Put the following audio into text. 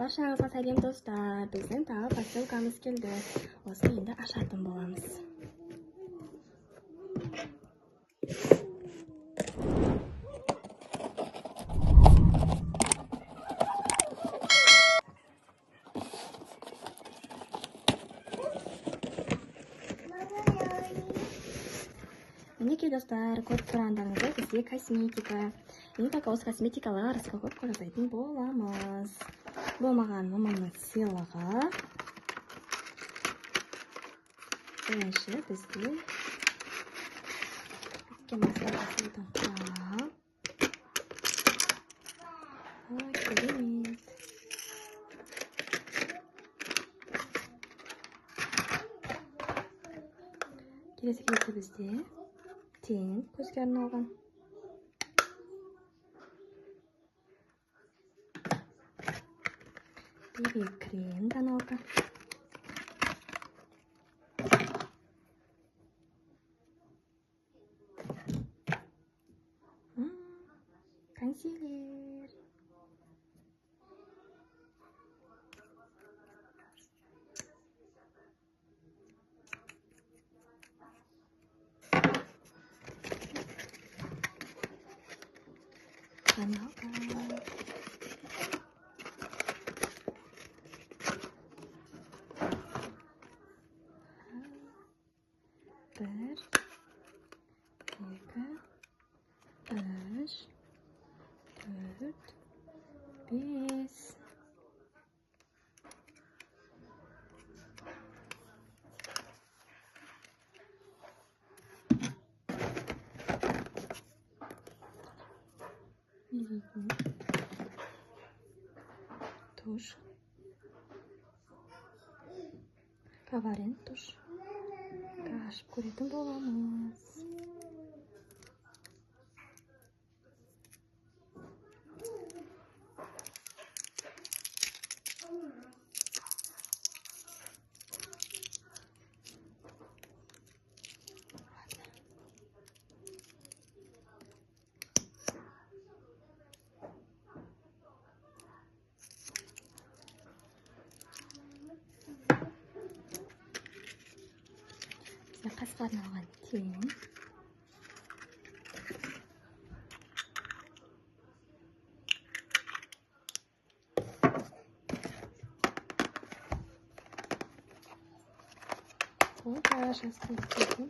Баршаңызға сәлем достар. Біздің тағы посылкамыз келді. Осыны енді ашатын боламыз. Мінекей достар, көріп тұрғандарыңыздай бізге косметика. Ең так осы косметикалар распаковка жасайтын боламыз. Бұл маған мамамның сыйлығы. Бірінші бізде маслағатының құрамы. Ой, керемет. Келесі кезде бізде тең көзге арналған BB крем тоналка. Консилер. Тоналка. Bir, iki, üç, dört, beş. Tuş. Kabarın tuş. Kaşıp көретін боламыз. Қасқа арналған тең. Бұл да жасыл тең.